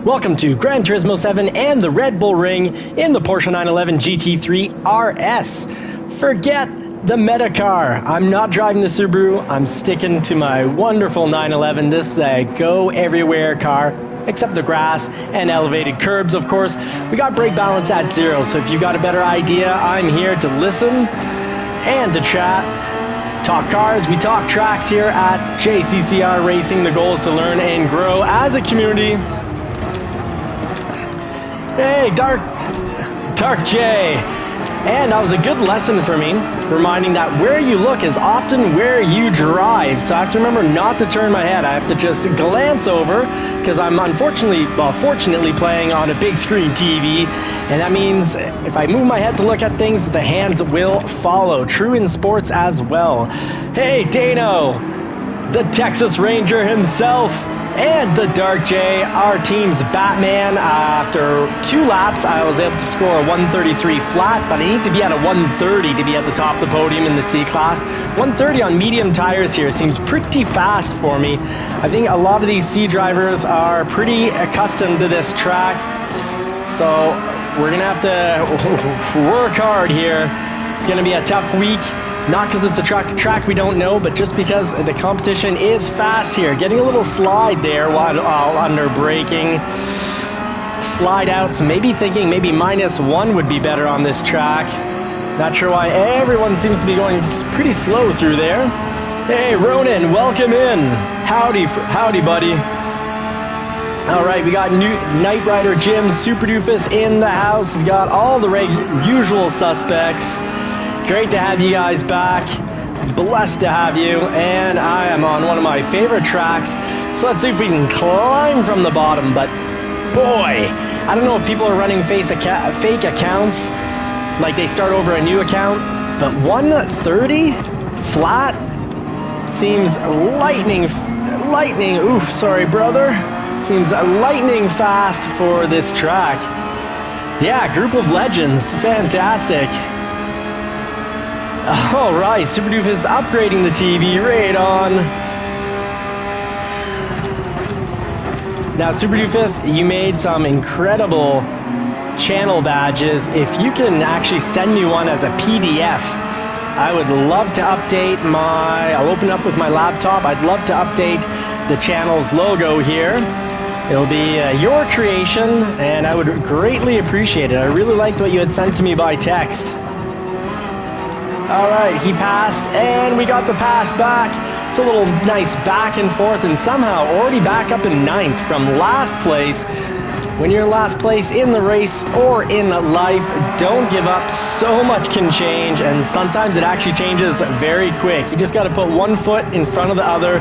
Welcome to Gran Turismo 7 and the Red Bull Ring in the Porsche 911 GT3 RS. Forget the meta car. I'm not driving the Subaru. I'm sticking to my wonderful 911. This is a go-everywhere car, except the grass and elevated curbs, of course. We got brake balance at 0, so if you got a better idea, I'm here to listen and to chat. Talk cars, we talk tracks here at JCCR Racing. The goal is to learn and grow as a community. Hey, Dark J. And that was a good lesson for me, reminding that where you look is often where you drive. So I have to remember not to turn my head. I have to just glance over, because I'm fortunately playing on a big screen TV. And that means if I move my head to look at things, the hands will follow. True in sports as well. Hey, Dano, the Texas Ranger himself, and the Dark J, our team's Batman. After 2 laps, I was able to score a 133 flat, but I need to be at a 130 to be at the top of the podium in the C-Class. 130 on medium tires here seems pretty fast for me. I think a lot of these C drivers are pretty accustomed to this track, so we're going to have to work hard here. It's going to be a tough week. Not because it's a track we don't know, but just because the competition is fast here. Getting a little slide there while under braking. Slide outs, maybe thinking maybe -1 would be better on this track. Not sure why everyone seems to be going pretty slow through there. Hey, Ronan, welcome in. Howdy, buddy. All right, we got Knight Rider Jim, Super Doofus in the house. We got all the usual suspects. Great to have you guys back. Blessed to have you. And I am on one of my favorite tracks. So let's see if we can climb from the bottom. But boy, I don't know if people are running fake accounts, like they start over a new account. But 130 flat seems lightning, oof, sorry brother. Seems lightning fast for this track. Yeah, group of legends, fantastic. All right, Super Doof is upgrading the TV right on. Now, Super Doofus, you made some incredible channel badges. If you can actually send me one as a PDF, I would love to update I'll open up with my laptop. I'd love to update the channel's logo here. It'll be your creation, and I would greatly appreciate it. I really liked what you had sent to me by text. All right, he passed, and we got the pass back. It's a little nice back and forth, and somehow already back up in 9th from last place. When you're in last place in the race or in life, don't give up. So much can change, and sometimes it actually changes very quick. You just got to put one foot in front of the other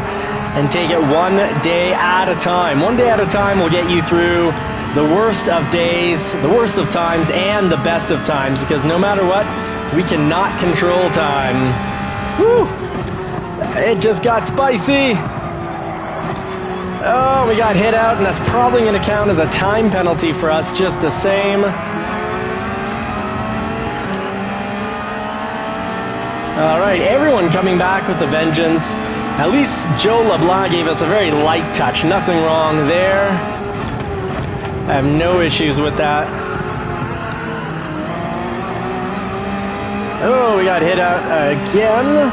and take it one day at a time. One day at a time will get you through the worst of days, the worst of times, and the best of times, because no matter what, we cannot control time. Woo! It just got spicy. Oh, we got hit out, and that's probably going to count as a time penalty for us just the same. All right, everyone coming back with a vengeance. At least Joe LeBlanc gave us a very light touch. Nothing wrong there. I have no issues with that. Oh, we got hit out again.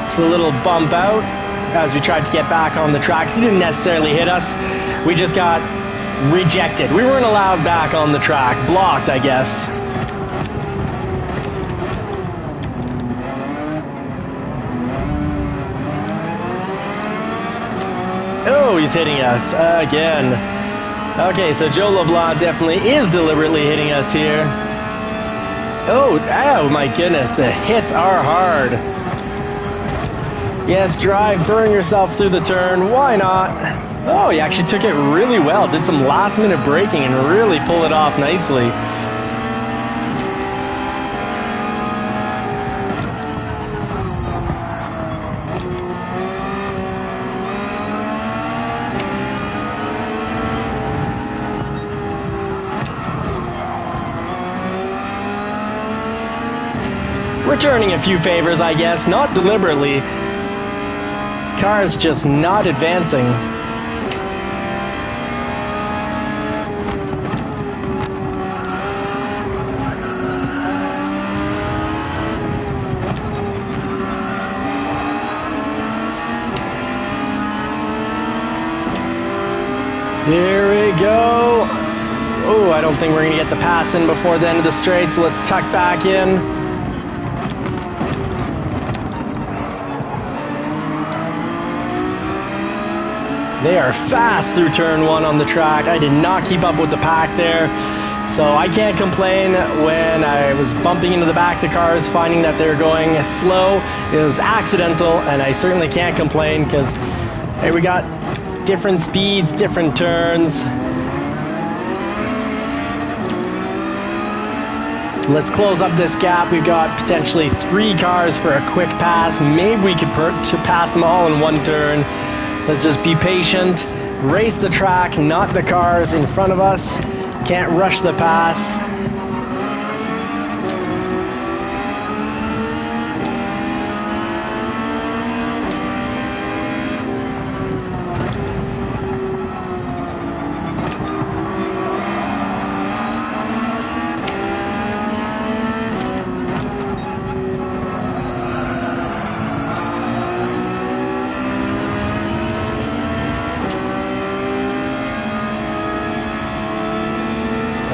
Just a little bump out as we tried to get back on the tracks. He didn't necessarily hit us. We just got rejected. We weren't allowed back on the track. Blocked, I guess. Oh, he's hitting us again. Okay, so Joe LeBlanc definitely is deliberately hitting us here. Oh my goodness, the hits are hard. Yes, drive, burn yourself through the turn, why not? Oh, he actually took it really well, did some last minute braking and really pull it off nicely. Returning a few favors, I guess, not deliberately. Car's just not advancing. Here we go. Oh, I don't think we're going to get the pass in before the end of the straight, so let's tuck back in. They are fast through turn 1 on the track. I did not keep up with the pack there, so I can't complain. When I was bumping into the back of the cars, finding that they're going slow, it was accidental, and I certainly can't complain because, hey, we got different speeds, different turns. Let's close up this gap. We've got potentially 3 cars for a quick pass. Maybe we could pass them all in one turn. Let's just be patient, race the track, not the cars in front of us. Can't rush the pass.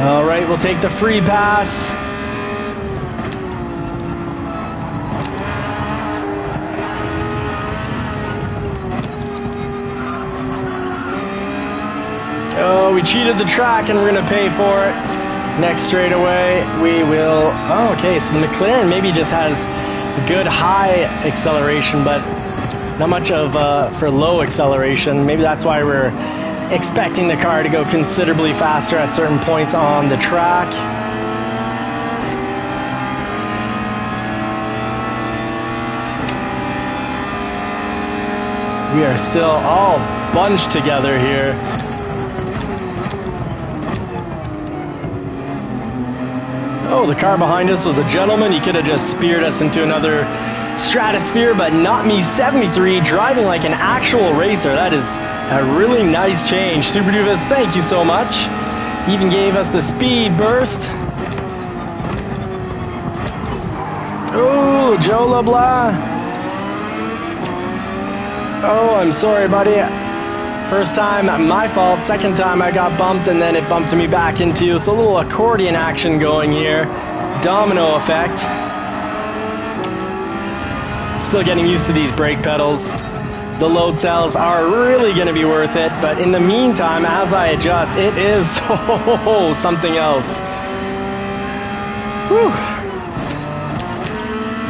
All right, we'll take the free pass. Oh, we cheated the track and we're gonna pay for it. Next straightaway, we will, oh, okay, so the McLaren maybe just has good high acceleration, but not much of for low acceleration. Maybe that's why we're expecting the car to go considerably faster at certain points on the track. We are still all bunched together here. Oh, the car behind us was a gentleman. He could have just speared us into another stratosphere, but not me. 73, driving like an actual racer. That is a really nice change. Super Duvas, thank you so much. He even gave us the speed burst. Oh, Joe LeBlanc. Oh, I'm sorry, buddy. First time, my fault. Second time, I got bumped, and then it bumped me back into you. So a little accordion action going here. Domino effect. Still getting used to these brake pedals. The load cells are really going to be worth it, but in the meantime, as I adjust, it is something else. Whew.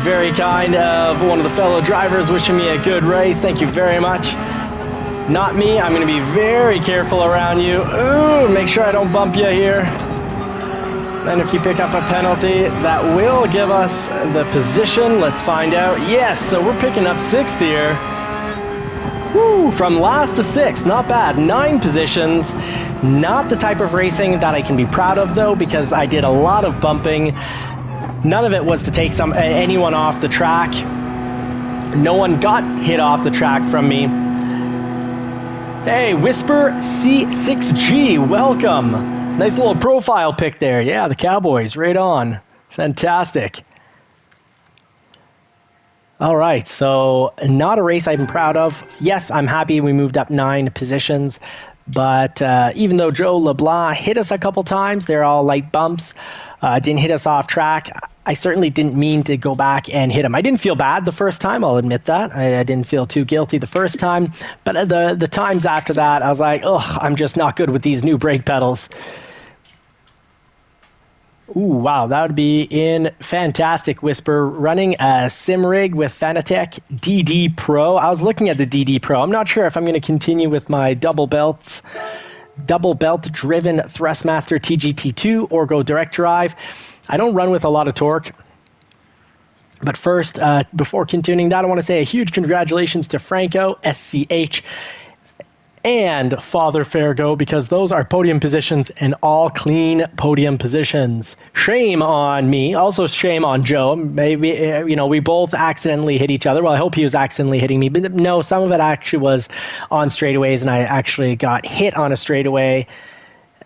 Very kind of one of the fellow drivers wishing me a good race. Thank you very much. Not me. I'm going to be very careful around you. Ooh, make sure I don't bump you here. And if you pick up a penalty, that will give us the position. Let's find out. Yes, so we're picking up 6th here. Woo, from last to 6th, not bad. 9 positions. Not the type of racing that I can be proud of, though, because I did a lot of bumping. None of it was to take anyone off the track. No one got hit off the track from me. Hey, Whisper C6G, welcome. Nice little profile pic there. Yeah, the Cowboys, right on. Fantastic. All right, so not a race I'm proud of. Yes, I'm happy we moved up 9 positions, but even though Joe LeBlanc hit us a couple times, they're all light bumps, didn't hit us off track. I certainly didn't mean to go back and hit him. I didn't feel bad the first time, I'll admit that. I didn't feel too guilty the first time, but the times after that, I was like, ugh, I'm just not good with these new brake pedals. Ooh, wow, that would be in fantastic, Whisper. Running a sim rig with Fanatec DD Pro. I was looking at the DD Pro. I'm not sure if I'm going to continue with my double belt driven Thrustmaster TGT2 or go direct drive. I don't run with a lot of torque. But first, before continuing that, I want to say a huge congratulations to Franco, SCH, and Father Fairgo, because those are podium positions and all clean podium positions. Shame on me. Also shame on Joe. Maybe, we both accidentally hit each other. Well, I hope he was accidentally hitting me. But no, some of it actually was on straightaways, and I actually got hit on a straightaway.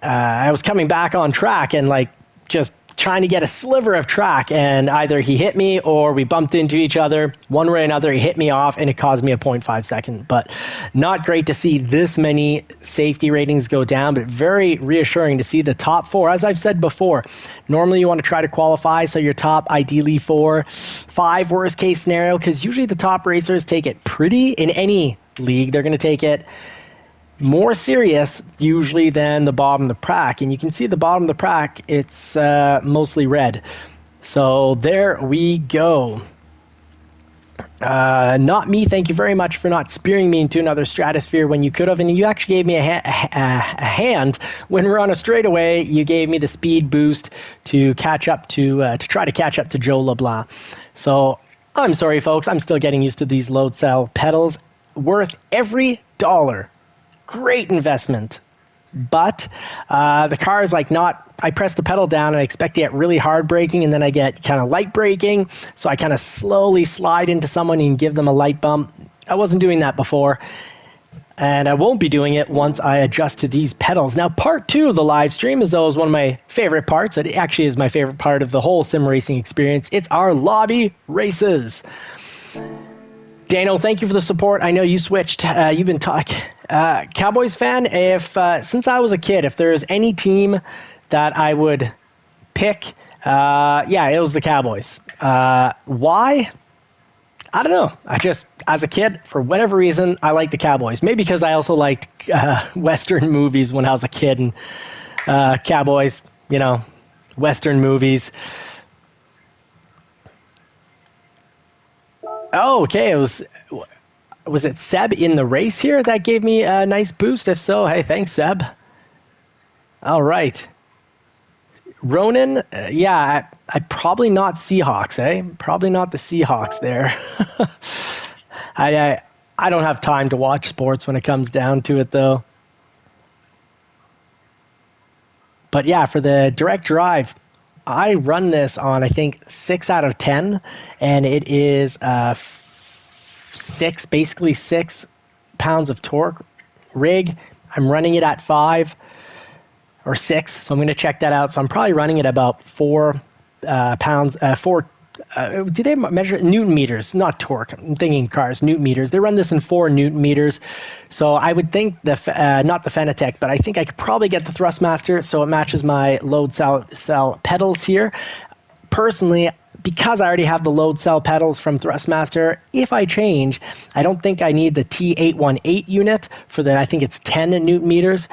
I was coming back on track and just trying to get a sliver of track, and either he hit me or we bumped into each other. One way or another, he hit me off, and it caused me a 0.5 second. But not great to see this many safety ratings go down, but very reassuring to see the top 4. As I've said before, normally you want to try to qualify, so your top ideally 4, 5 worst case scenario, because usually the top racers take it pretty, in any league, they're going to take it more serious usually than the bottom of the pack. And you can see the bottom of the pack, it's mostly red. So there we go. Not me. Thank you very much for not spearing me into another stratosphere when you could have. And you actually gave me a hand when we were on a straightaway. You gave me the speed boost to catch up to try to catch up to Joe LeBlanc. So I'm sorry, folks. I'm still getting used to these load cell pedals. Worth every dollar. Great investment. But the car is like not, I press the pedal down and I expect to get really hard braking, and then I get kind of light braking. So I kind of slowly slide into someone and give them a light bump. I wasn't doing that before. And I won't be doing it once I adjust to these pedals. Now, part 2 of the live stream is always one of my favorite parts. It actually is my favorite part of the whole sim racing experience. It's our lobby races. Dano, thank you for the support. I know you switched. You've been talking. Cowboys fan, if since I was a kid, if there's any team that I would pick, yeah, it was the Cowboys. Why? I don't know. I just, as a kid, for whatever reason, I liked the Cowboys. Maybe because I also liked Western movies when I was a kid, and Cowboys, you know, Western movies. Oh, okay. Was it Seb in the race here that gave me a nice boost? If so, hey, thanks, Seb. All right. Ronan, yeah, I probably not Seahawks, eh? Probably not the Seahawks there. I don't have time to watch sports when it comes down to it, though. But yeah, for the direct drive, I run this on, I think, 6 out of 10, and it is basically 6 pounds of torque rig. I'm running it at 5 or 6, so I'm going to check that out. So I'm probably running it about 4 pounds, do they measure Newton meters? Not torque. I'm thinking cars, Newton meters. They run this in 4 Newton meters. So I would think not the Fanatec, but I think I could probably get the Thrustmaster so it matches my load cell pedals here. Personally, because I already have the load cell pedals from Thrustmaster, if I change, I don't think I need the T818 unit for the, I think it's 10 Newton meters.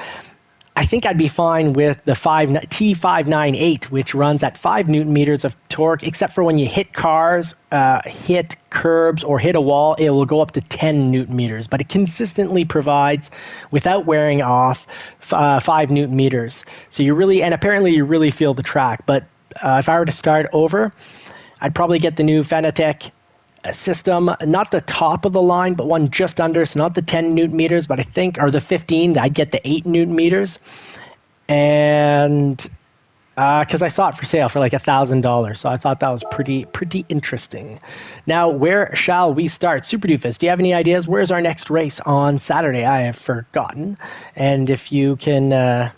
I think I'd be fine with the T598, which runs at 5 Newton meters of torque, except for when you hit cars, hit curbs, or hit a wall, it will go up to 10 Newton meters. But it consistently provides, without wearing off, 5 Newton meters. So you really, and apparently you really feel the track. But if I were to start over, I'd probably get the new Fanatec system, not the top of the line, but one just under, so not the 10 Newton meters, but I think, or the 15, I'd get the 8 Newton meters. And because I saw it for sale for like $1,000, so I thought that was pretty interesting. Now, where shall we start? Super Doofus, do you have any ideas? Where's our next race on Saturday? I have forgotten. And if you can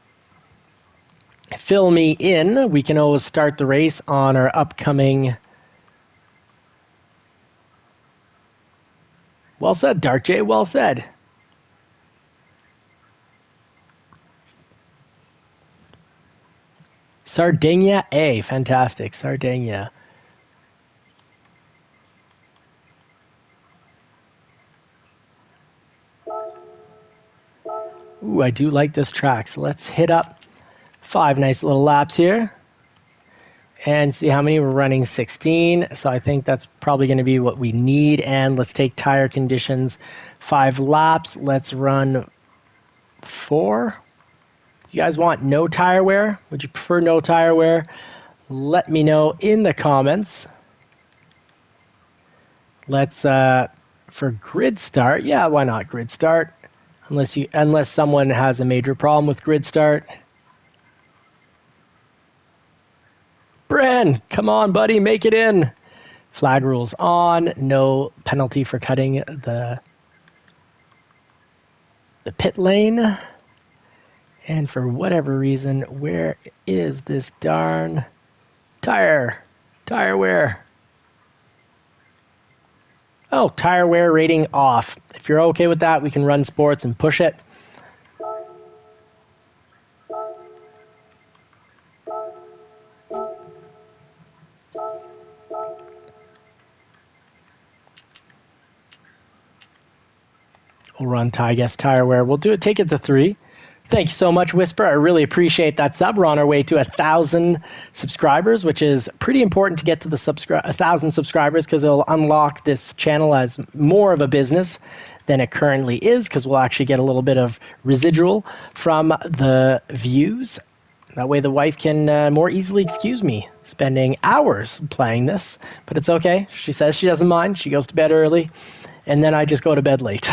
fill me in, we can always start the race on our upcoming... Well said, Dark J, well said. Sardinia A, fantastic, Sardinia. Ooh, I do like this track, so let's hit up 5 nice little laps here. And see how many we're running. 16, so I think that's probably going to be what we need. And let's take tire conditions. 5 laps. Let's run 4. You guys want no tire wear? Would you prefer no tire wear? Let me know in the comments. Let's for grid start. Yeah, why not grid start? Unless someone has a major problem with grid start. Bren, come on, buddy, make it in. Flag rules on. No penalty for cutting the pit lane. And for whatever reason, where is this darn Tire wear. Oh, tire wear rating off. If you're okay with that, we can run sports and push it. We'll run tire wear. We'll do it. Take it to 3. Thank you so much, Whisper. I really appreciate that sub. We're on our way to 1,000 subscribers, which is pretty important to get to the 1,000 subscribers because it'll unlock this channel as more of a business than it currently is, because we'll actually get a little bit of residual from the views. That way the wife can more easily excuse me spending hours playing this, but it's okay. She says she doesn't mind. She goes to bed early, and then I just go to bed late.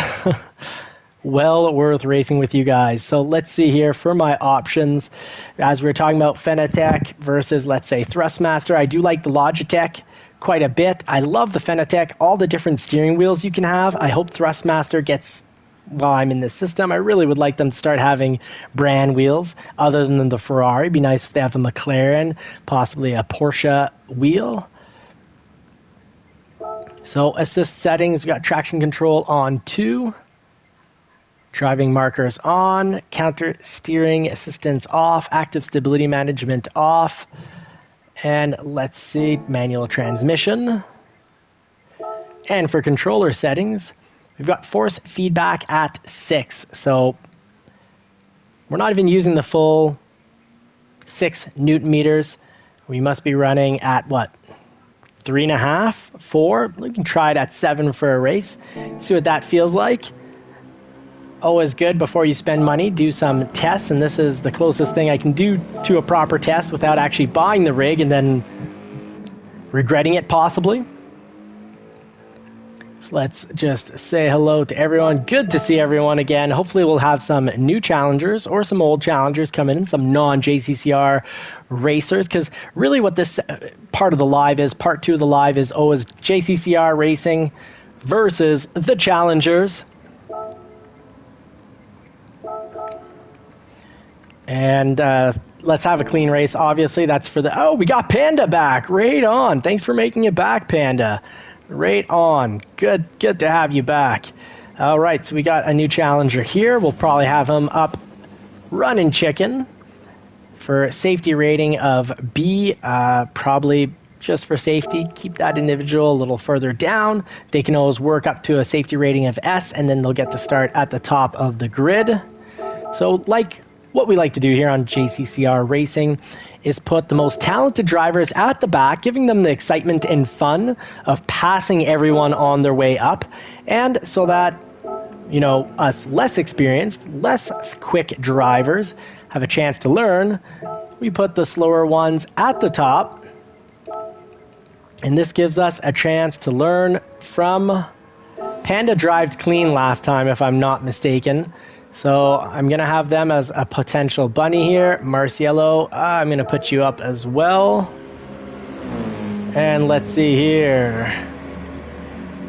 Well worth racing with you guys. So let's see here for my options. As we were talking about Fanatec versus, let's say, Thrustmaster, I do like the Logitech quite a bit. I love the Fanatec, all the different steering wheels you can have. I hope Thrustmaster gets, while I'm in this system, I really would like them to start having brand wheels other than the Ferrari. It'd be nice if they have a McLaren, possibly a Porsche wheel. So assist settings, we got traction control on 2. Driving markers on, counter steering assistance off, active stability management off, and let's see, manual transmission. And for controller settings, we've got force feedback at 6. So we're not even using the full 6 Newton meters. We must be running at what? 3.5, 4? We can try it at 7 for a race. See what that feels like. Always good before you spend money, do some tests, and this is the closest thing I can do to a proper test without actually buying the rig and then regretting it possibly. So let's just say hello to everyone. Good to see everyone again. Hopefully we'll have some new challengers or some old challengers come in, some non-JCCR racers, because really what this part of the live is, part 2 of the live is always JCCR racing versus the challengers. And let's have a clean race, obviously. That's for the... Oh, we got Panda back. Right on. Thanks for making it back, Panda. Right on. Good to have you back. All right, so we got a new challenger here. We'll probably have him up running chicken for safety rating of B, probably just for safety. Keep that individual a little further down. They can always work up to a safety rating of S, and then they'll get to start at the top of the grid. So like... what we like to do here on JCCR Racing is put the most talented drivers at the back, giving them the excitement and fun of passing everyone on their way up. And so that, you know, us less experienced, less quick drivers have a chance to learn, we put the slower ones at the top. And this gives us a chance to learn from... Panda drived clean last time, if I'm not mistaken. So I'm going to have them as a potential bunny here. Marciello, I'm going to put you up as well. And let's see here.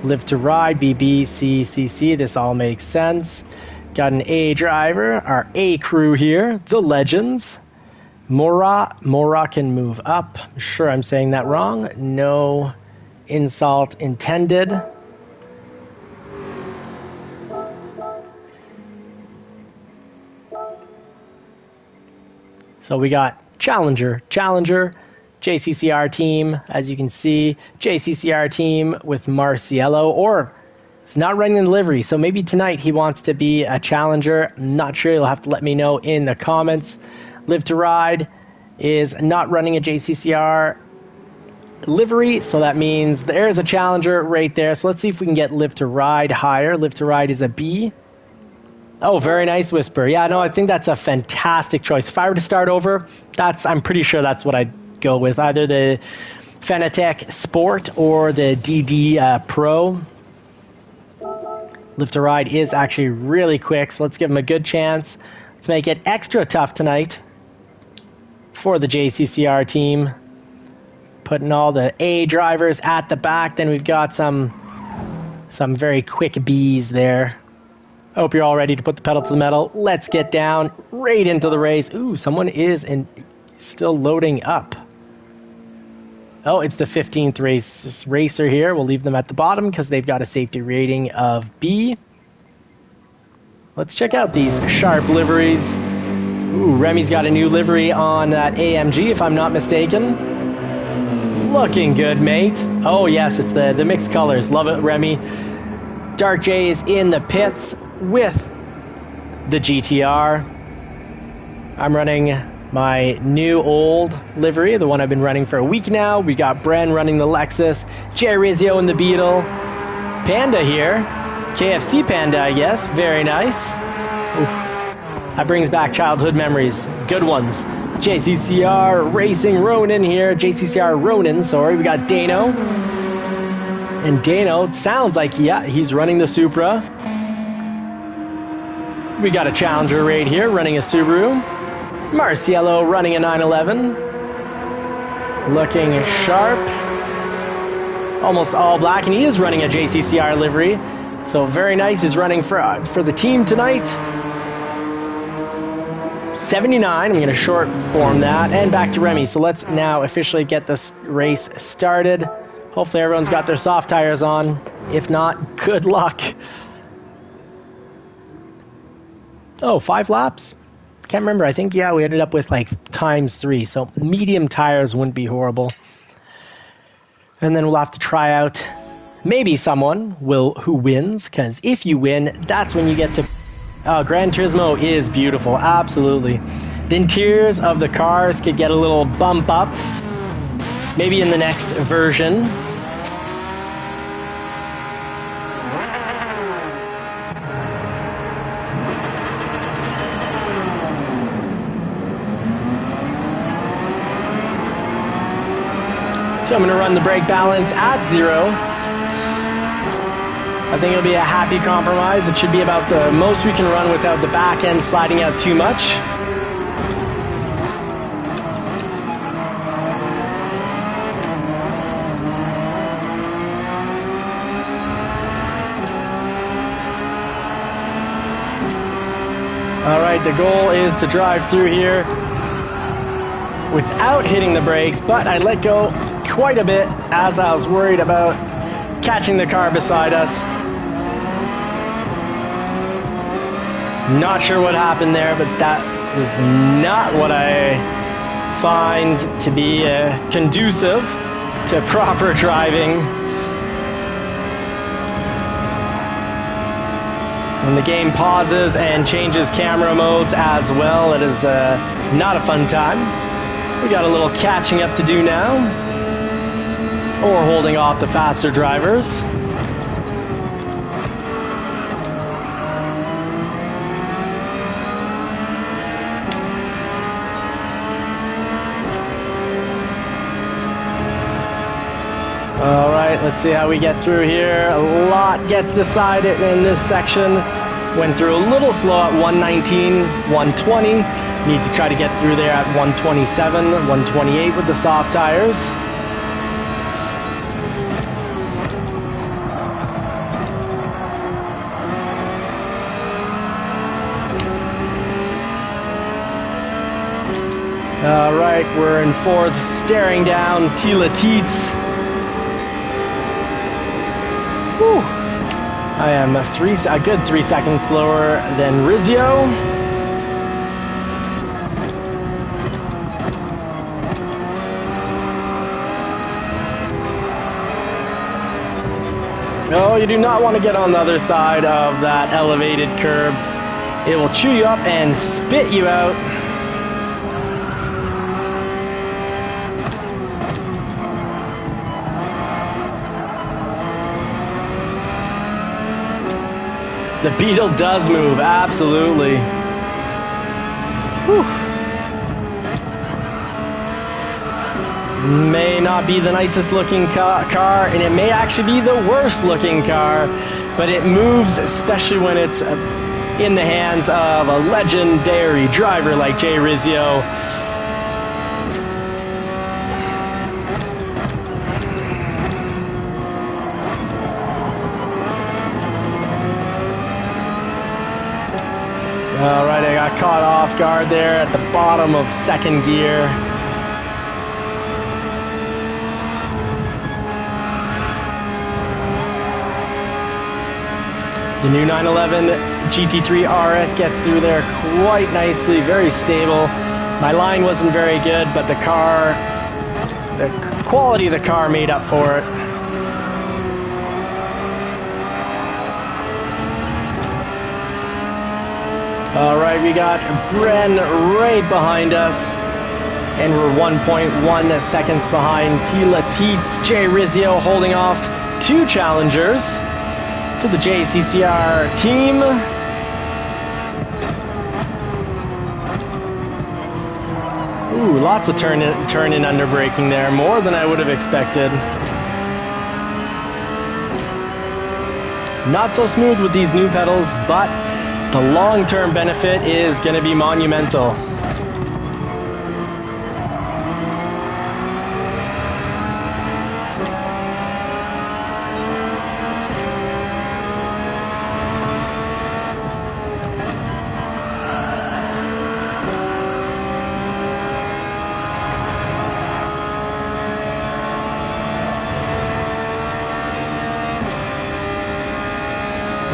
Live to Ride, BB, CCC. This all makes sense. Got an A driver, our A crew here, the Legends. Mora can move up. I'm sure I'm saying that wrong. No insult intended. So we got Challenger, JCCR team, as you can see, JCCR team with Marciello, or he's not running in livery, so maybe tonight he wants to be a Challenger. I'm not sure, you'll have to let me know in the comments. Live to Ride is not running a JCCR livery, so that means there is a Challenger right there. So let's see if we can get Live to Ride higher. Live to Ride is a B. Oh, very nice, Whisper. Yeah, no, I think that's a fantastic choice. If I were to start over, I'm pretty sure that's what I'd go with. Either the Fanatec Sport or the DD Pro. Live to Ride is actually really quick, so let's give him a good chance. Let's make it extra tough tonight for the JCCR team. Putting all the A drivers at the back. Then we've got some very quick Bs there. I hope you're all ready to put the pedal to the metal. Let's get down right into the race. Ooh, someone is still loading up. Oh, it's the 15th racer here. We'll leave them at the bottom because they've got a safety rating of B. Let's check out these sharp liveries. Ooh, Remy's got a new livery on that AMG, if I'm not mistaken. Looking good, mate. Oh, yes, it's the mixed colors. Love it, Remy. Dark J is in the pits with the GTR. I'm running my new old livery, the one I've been running for a week now. We got Bren running the Lexus, Jay Rizio in the Beetle, Panda here, KFC Panda, I guess. Very nice. Oof. That brings back childhood memories. Good ones. JCCR Racing Ronin here. JCCR Ronin, sorry. We got Dano. And Dano, it sounds like, yeah, he's running the Supra. We got a Challenger right here running a Subaru. Marciello running a 911. Looking sharp. Almost all black, and he is running a JCCR livery. So very nice. He's running for the team tonight. 79. I'm going to short form that. And back to Remy. So let's now officially get this race started. Hopefully everyone's got their soft tires on. If not, good luck. Oh, 5 laps? Can't remember. I think, yeah, we ended up with like ×3. So medium tires wouldn't be horrible. And then we'll have to try out maybe someone who wins. Because if you win, that's when you get to... Gran Turismo is beautiful. Absolutely. The interiors of the cars could get a little bump up. Maybe in the next version. So I'm going to run the brake balance at 0. I think it'll be a happy compromise. It should be about the most we can run without the back end sliding out too much. All right, the goal is to drive through here without hitting the brakes, but I let go quite a bit as I was worried about catching the car beside us. Not sure what happened there, but that is not what I find to be conducive to proper driving. When the game pauses and changes camera modes as well, it is not a fun time. We got a little catching up to do now, or holding off the faster drivers. All right, let's see how we get through here. A lot gets decided in this section. Went through a little slow at 119, 120. Need to try to get through there at 127, 128 with the soft tires. All right, we're in 4th, staring down Tila Teets. Whew. I am a good 3 seconds slower than Rizio. No, you do not want to get on the other side of that elevated curb. It will chew you up and spit you out. The Beetle does move, absolutely. Whew. May not be the nicest looking car, and it may actually be the worst looking car, but it moves, especially when it's in the hands of a legendary driver like Jay Rizio. All right, I got caught off guard there at the bottom of 2nd gear. The new 911 GT3 RS gets through there quite nicely, very stable. My line wasn't very good, but the quality of the car made up for it. All right, we got Bren right behind us, and we're 1.1 seconds behind Tila Teets. Jay Rizzio holding off 2 challengers to the JCCR team. Ooh, lots of turn in under braking there, more than I would have expected. Not so smooth with these new pedals, but the long-term benefit is going to be monumental.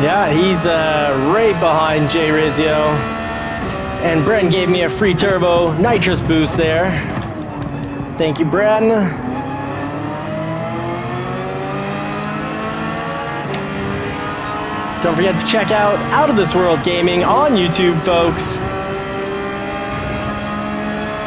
Yeah, he's right behind Jay Rizzio. And Bren gave me a free turbo nitrous boost there. Thank you, Bren. Don't forget to check out of This World Gaming on YouTube, folks.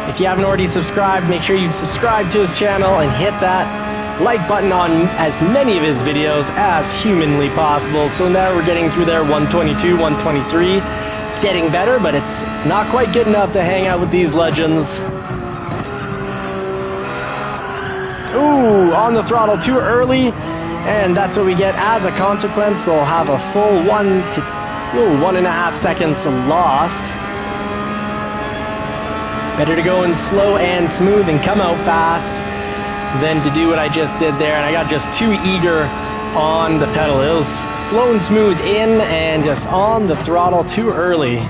If you haven't already subscribed, make sure you subscribe to his channel and hit that like button on as many of his videos as humanly possible. So now we're getting through there, 122, 123. It's getting better, but it's not quite good enough to hang out with these legends. Ooh, on the throttle too early, and that's what we get as a consequence. They'll have a full 1.5 seconds lost. Better to go in slow and smooth and come out fast than to do what I just did there, and I got just too eager on the pedal. It was slow and smooth in and just on the throttle too early.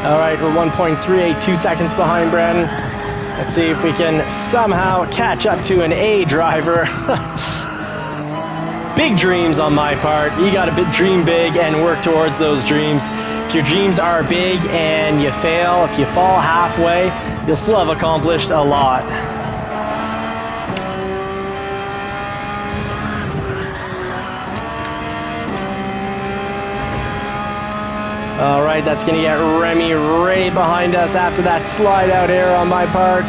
All right, we're 1.38, 2 seconds behind Bren. Let's see if we can somehow catch up to an A driver. Big dreams on my part. You gotta dream big and work towards those dreams. If your dreams are big and you fail, if you fall halfway, you'll still have accomplished a lot. All right, that's gonna get Remy right behind us after that slide out error on my part.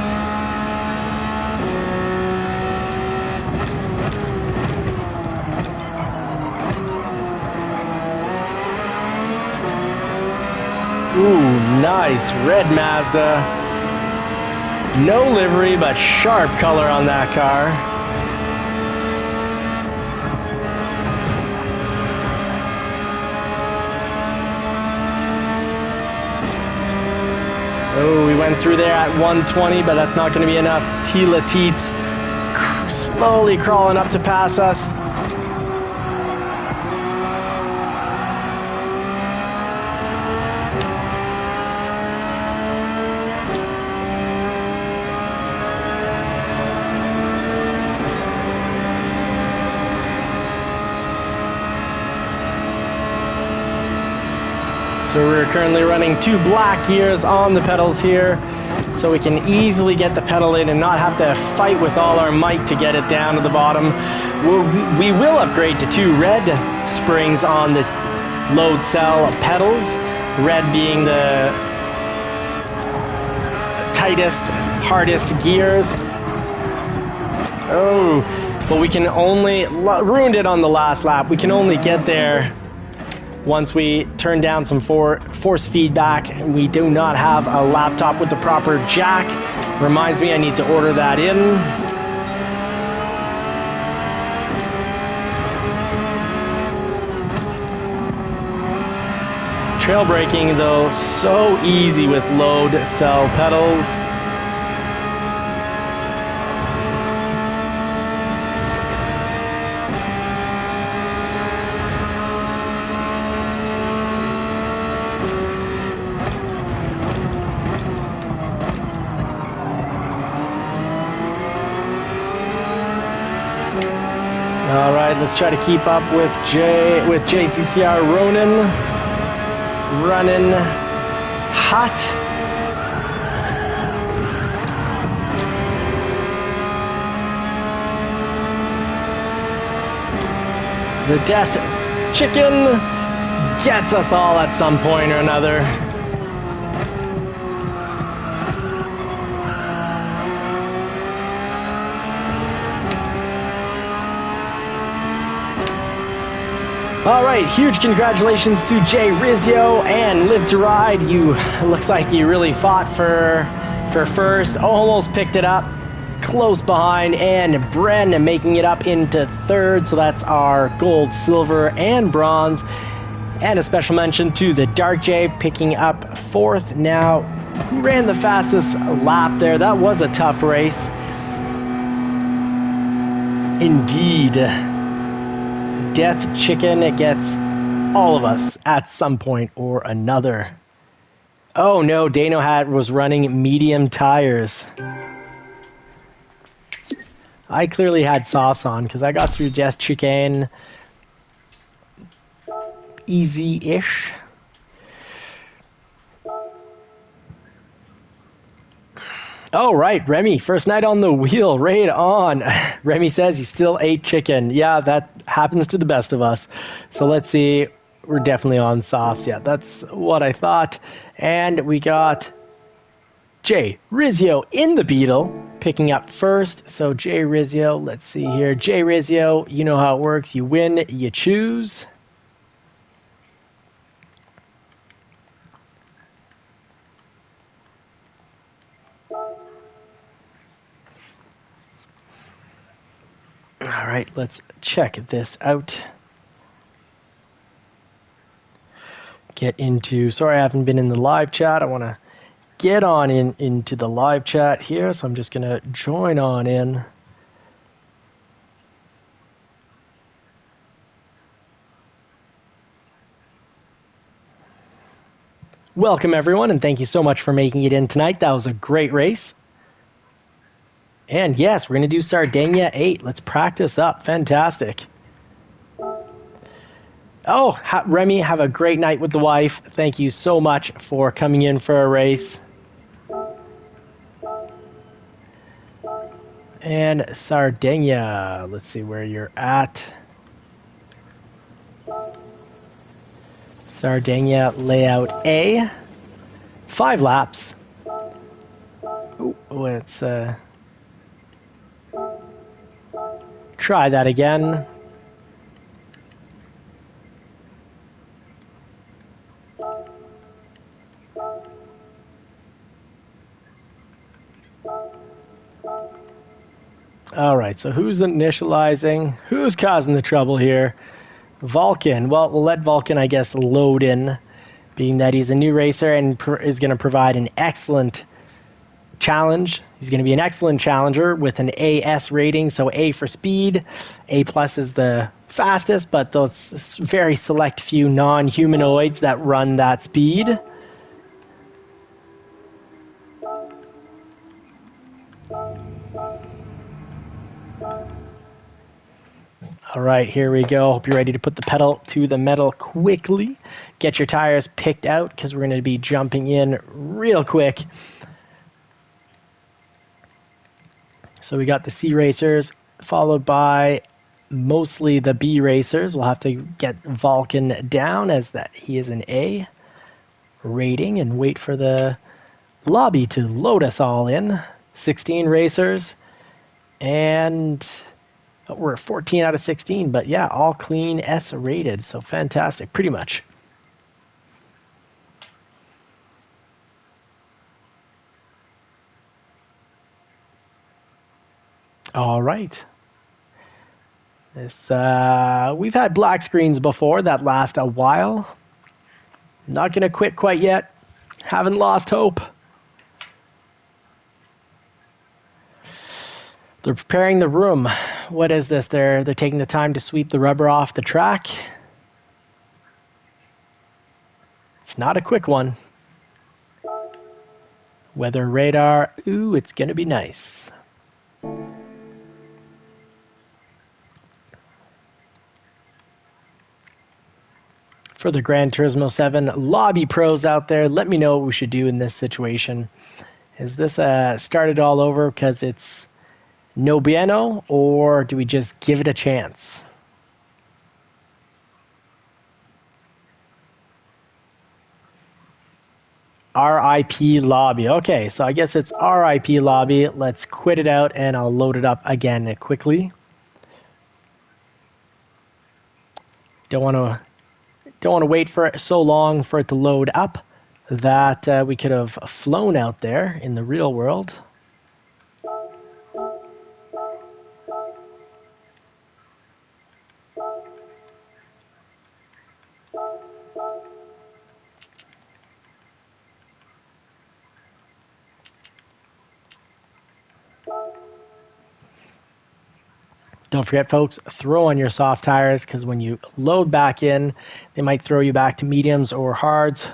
Ooh, nice red Mazda. No livery, but sharp color on that car. Oh, we went through there at 120, but that's not going to be enough. Tila Teets slowly crawling up to pass us. So we're currently running 2 black gears on the pedals here, so we can easily get the pedal in and not have to fight with all our might to get it down to the bottom. We will upgrade to 2 red springs on the load cell pedals, red being the tightest, hardest gears. Oh, but we can only, ruined it on the last lap, we can only get there once we turn down some force feedback. We do not have a laptop with the proper jack. Reminds me I need to order that in. Trail braking though, so easy with load cell pedals. All right, let's try to keep up with JCCR Ronan. Running hot. The Death Chicken gets us all at some point or another. All right, huge congratulations to Jay Rizzio and Live to Ride. You looks like you really fought for first, almost picked it up, close behind, and Bren making it up into third. So that's our gold, silver, and bronze. And a special mention to the Dark J picking up fourth. Now, who ran the fastest lap there? That was a tough race. Indeed. Death Chicken gets all of us at some point or another. Oh no, Dano was running medium tires. I clearly had softs on because I got through Death Chicken easy-ish. Oh, right, Remy, first night on the wheel, right on. Remy says he still ate chicken. Yeah, that happens to the best of us. So let's see, we're definitely on softs. Yeah, that's what I thought. And we got Jay Rizzio in the Beetle, picking up first. So Jay Rizzio, let's see here. Jay Rizzio, you know how it works. You win, you choose. All right, let's check this out. Get into, sorry I haven't been in the live chat. I want to get on into the live chat here, so I'm just going to join on in. Welcome everyone, and thank you so much for making it in tonight. That was a great race. And yes, we're going to do Sardinia 8. Let's practice up. Fantastic. Oh, Remy, have a great night with the wife. Thank you so much for coming in for a race. And Sardinia, let's see where you're at. Sardinia layout A. 5 laps. Oh, let's try that again. All right, so who's initializing? Who's causing the trouble here? Vulcan. Well, we'll let Vulcan, I guess, load in, being that he's a new racer and is going to provide an excellent challenge. He's going to be an excellent challenger with an AS rating, so A for speed. A plus is the fastest, but those very select few non-humanoids that run that speed. All right, here we go. Hope you're ready to put the pedal to the metal quickly. Get your tires picked out because we're going to be jumping in real quick. So we got the C racers followed by mostly the B racers. We'll have to get Vulcan down as that he is an A rating and wait for the lobby to load us all in. 16 racers and we're 14 out of 16, but yeah, all clean S rated, so fantastic, pretty much. All right. This we've had black screens before that last a while. Not gonna quit quite yet. Haven't lost hope. They're preparing the room. What is this? They're taking the time to sweep the rubber off the track. It's not a quick one. Weather radar. Ooh, it's gonna be nice. For the Gran Turismo 7 lobby pros out there, let me know what we should do in this situation. Is this started all over because it's no bueno, or do we just give it a chance? RIP lobby. Okay, so I guess it's RIP lobby. Let's quit it out and I'll load it up again quickly. Don't want to wait for so long for it to load up that we could have flown out there in the real world. Don't forget, folks, throw on your soft tires, because when you load back in, they might throw you back to mediums or hards.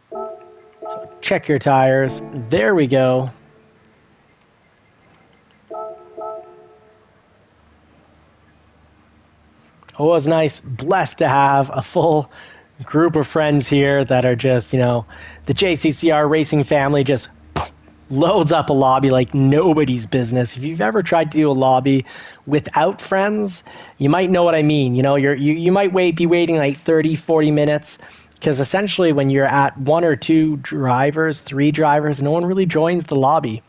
So check your tires. There we go. Oh, it was nice, blessed to have a full group of friends here that are just, you know, the JCCR racing family just loads up a lobby like nobody's business. If you've ever tried to do a lobby without friends, you might know what I mean. You know, you might be waiting like 30, 40 minutes, because essentially when you're at one or two drivers, three drivers, no one really joins the lobby.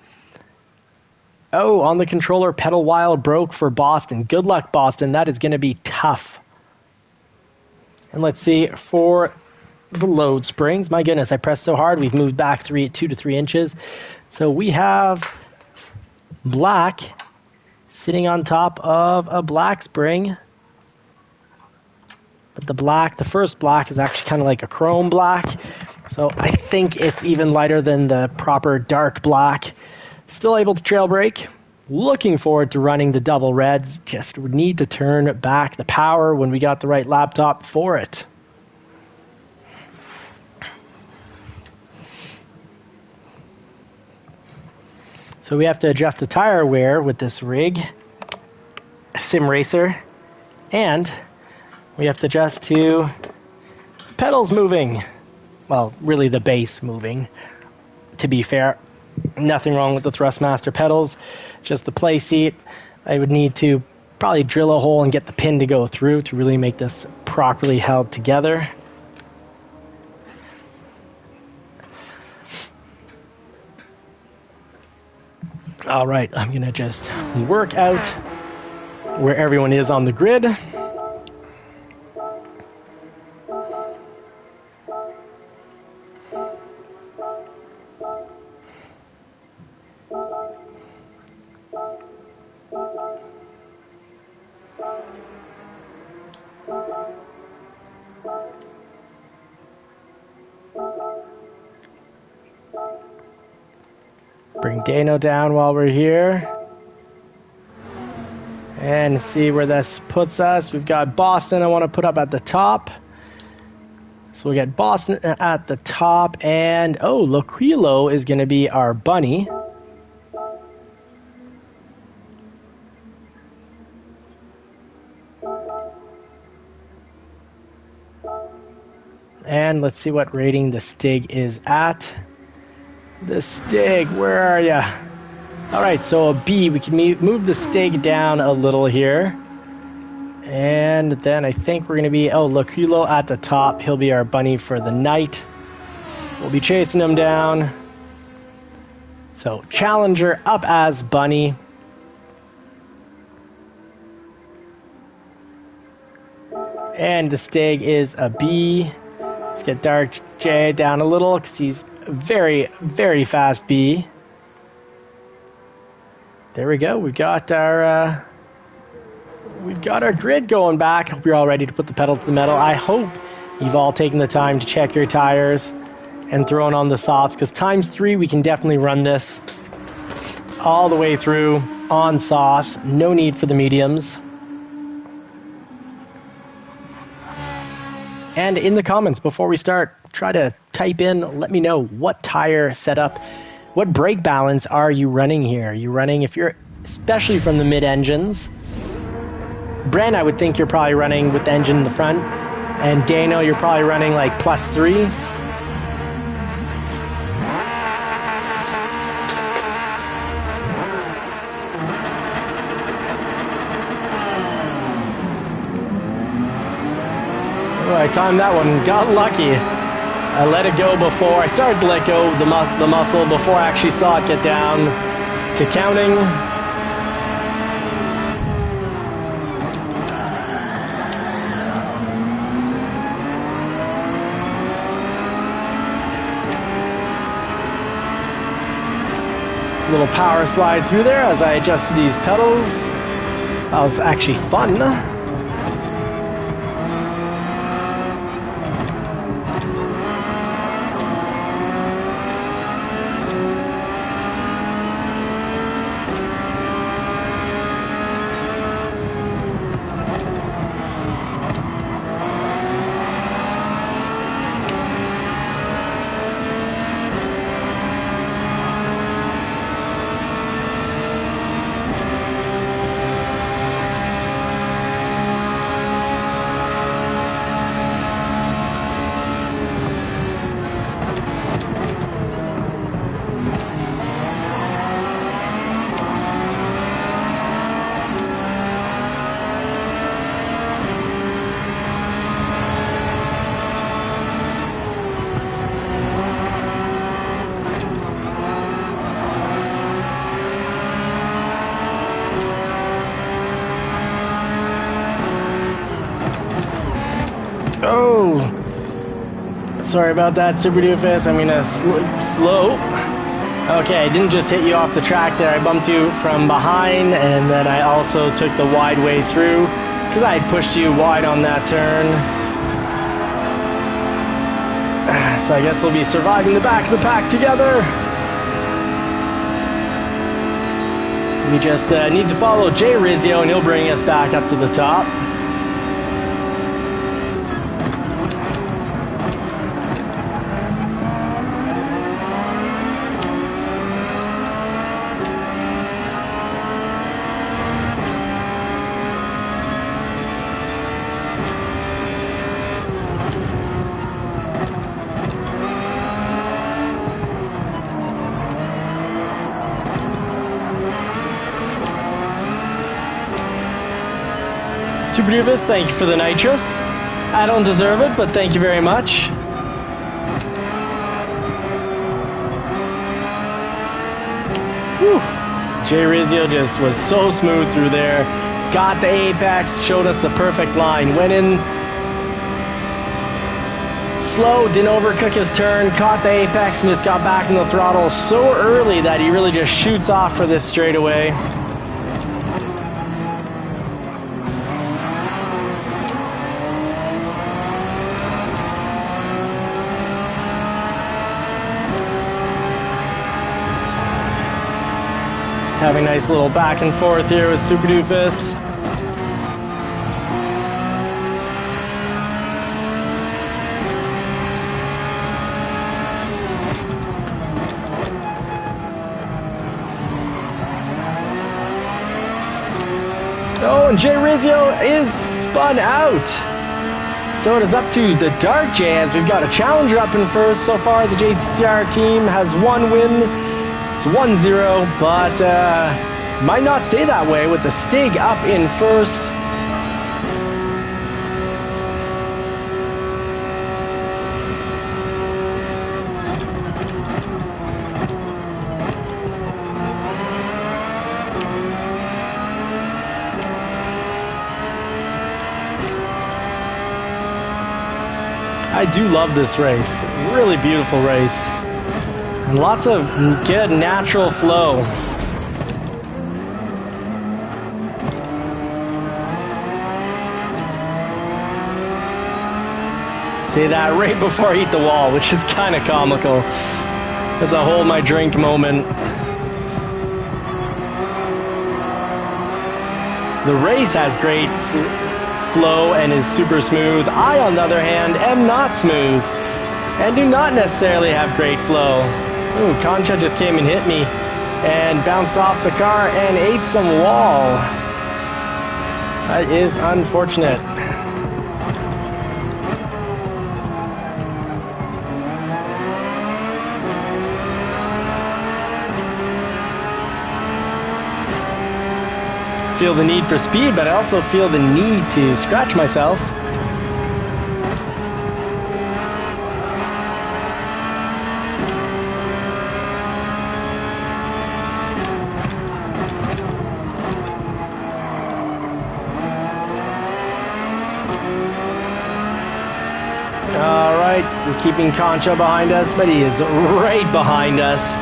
Oh, on the controller, pedal wild broke for Boston. Good luck, Boston. That is going to be tough. And let's see for the load springs. My goodness, I pressed so hard. We've moved back 2 to 3 inches. So we have black sitting on top of a black spring. But the first black is actually kind of like a chrome black. So I think it's even lighter than the proper dark black. Still able to trail brake. Looking forward to running the double reds. Just would need to turn back the power when we got the right laptop for it. So we have to adjust the tire wear with this rig, Sim Racer, and we have to adjust to pedals moving. Well, really the base moving, to be fair. Nothing wrong with the Thrustmaster pedals, just the play seat. I would need to probably drill a hole and get the pin to go through to really make this properly held together. All right, I'm going to just work out where everyone is on the grid. Bring Dano down while we're here. And see where this puts us. We've got Boston I want to put up at the top. So we got Boston at the top. And, oh, Loquilo is going to be our bunny. And let's see what rating the Stig is at. The Stig, where are ya? Alright, so a B. We can move the Stig down a little here. And then I think we're going to be... Oh, Loquilo at the top. He'll be our bunny for the night. We'll be chasing him down. So, Challenger up as bunny. And the Stig is a B. Let's get Dark J down a little because he's a very, very fast B. There we go. We've got our grid going back. Hope you're all ready to put the pedal to the metal. I hope you've all taken the time to check your tires and thrown on the softs, because ×3 we can definitely run this all the way through on softs. No need for the mediums. And in the comments before we start, try to type in, let me know what tire setup, what brake balance are you running here? Are you running, if you're, especially from the mid-engines, Bren, I would think you're probably running with the engine in the front, And Dano, you're probably running like +3. Oh, I timed that one, got lucky. I let it go before, I started to let go of the muscle before I actually saw it get down to counting. Little power slide through there as I adjusted these pedals. That was actually fun. Oh, sorry about that, Super Doofus. I'm gonna slow. Okay, I didn't just hit you off the track there. I bumped you from behind, and then I also took the wide way through because I had pushed you wide on that turn. So I guess we'll be surviving the back of the pack together. We just need to follow Jay Rizzio, and he'll bring us back up to the top. Super Doofus, thank you for the nitrous. I don't deserve it, but thank you very much. Whew. Jay Rizzio just was so smooth through there. Got the apex, showed us the perfect line. Went in slow, didn't overcook his turn, caught the apex, and just got back in the throttle so early that he really just shoots off for this straightaway. Having a nice little back and forth here with Super Doofus. Oh, and Jay Rizzio is spun out. So it is up to the Dark J as we've got a challenger up in first. So far, the JCCR team has one win. It's 1-0, but might not stay that way with the Stig up in first. I do love this race. Really beautiful race. And lots of good natural flow. See that right before I eat the wall, which is kind of comical. As I hold my drink moment. The race has great flow and is super smooth. I, on the other hand, am not smooth and do not necessarily have great flow. Ooh, Concha just came and hit me and bounced off the car and ate some wall. That is unfortunate. feel the need for speed, but I also feel the need to scratch myself. All right, we're keeping Concha behind us, but he is right behind us.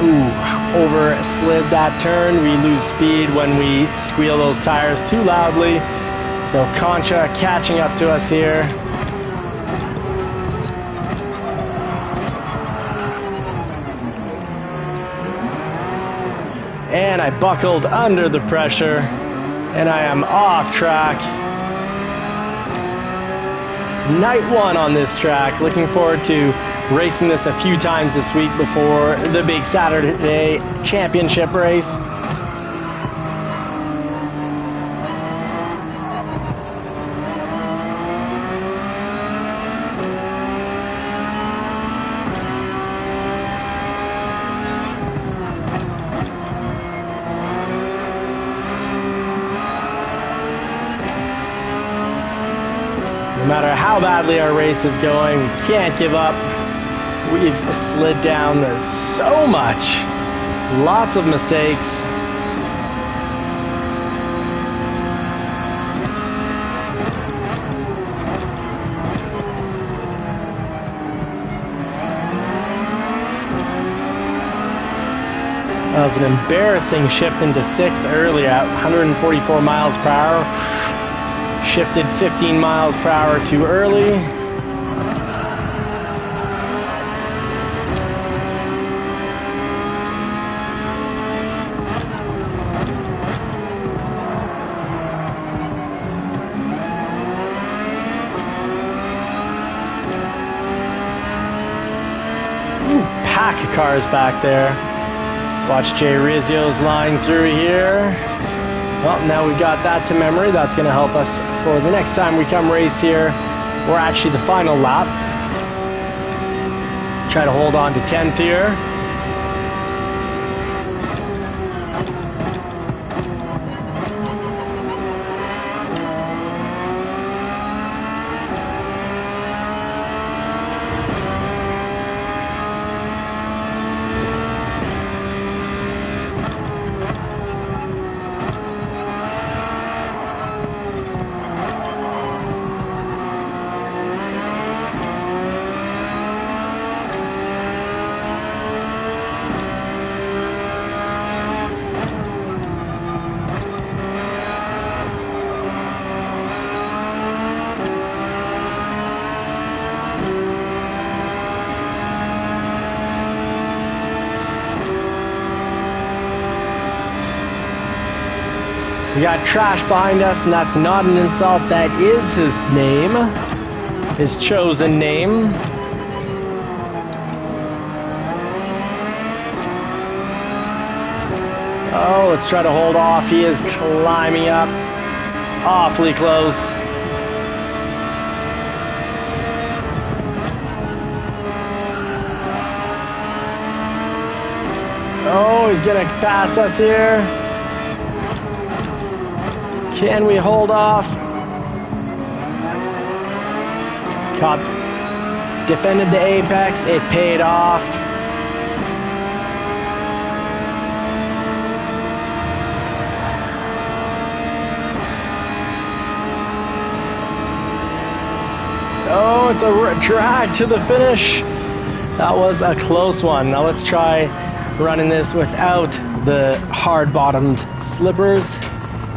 Ooh, over slid that turn. We lose speed when we squeal those tires too loudly. So Concha catching up to us here. And I buckled under the pressure, and I am off track. Night one on this track. Looking forward to racing this a few times this week before the big Saturday championship race. No matter how badly our race is going, we can't give up. We've slid down so much. Lots of mistakes. That was an embarrassing shift into 6th earlier at 144 miles per hour. Shifted 15 miles per hour too early. Ooh, pack of cars back there. Watch Jay Rizzio's line through here. Well, now we've got that to memory. That's going to help us for the next time we come race here. We're actually the final lap. Try to hold on to 10th here. We got trash behind us, and that's not an insult. That is his name, his chosen name. Oh, let's try to hold off. He is climbing up, awfully close. Oh, he's gonna pass us here. Can we hold off? Caught, defended the apex, it paid off. Oh, it's a drag to the finish. That was a close one. Now let's try running this without the hard-bottomed slippers.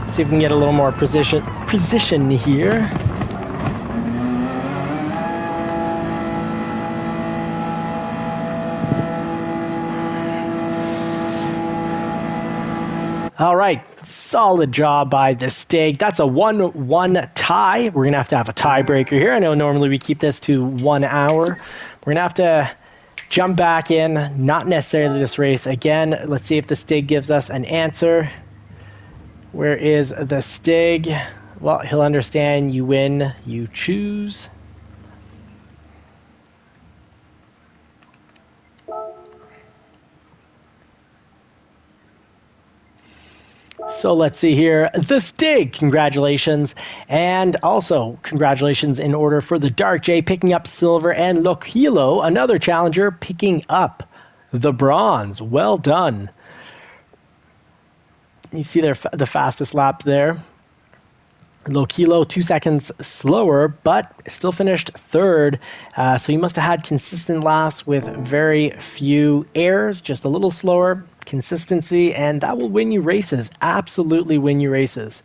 See if we can get a little more precision here. All right, solid job by the Stig. That's a 1-1 tie. We're going to have a tiebreaker here. I know normally we keep this to 1 hour. We're going to have to jump back in, not necessarily this race. Again, let's see if the Stig gives us an answer. Where is the Stig? Well, he'll understand you win, you choose. So let's see here. The Stig, congratulations. And also, congratulations in order for the Dark J picking up silver, and Lokilo, another challenger, picking up the bronze. Well done. You see the fastest lap there. Lokilo 2 seconds slower, but still finished third. So he must have had consistent laps with very few errors, just a little slower. Consistency, and that will win you races. Absolutely win you races.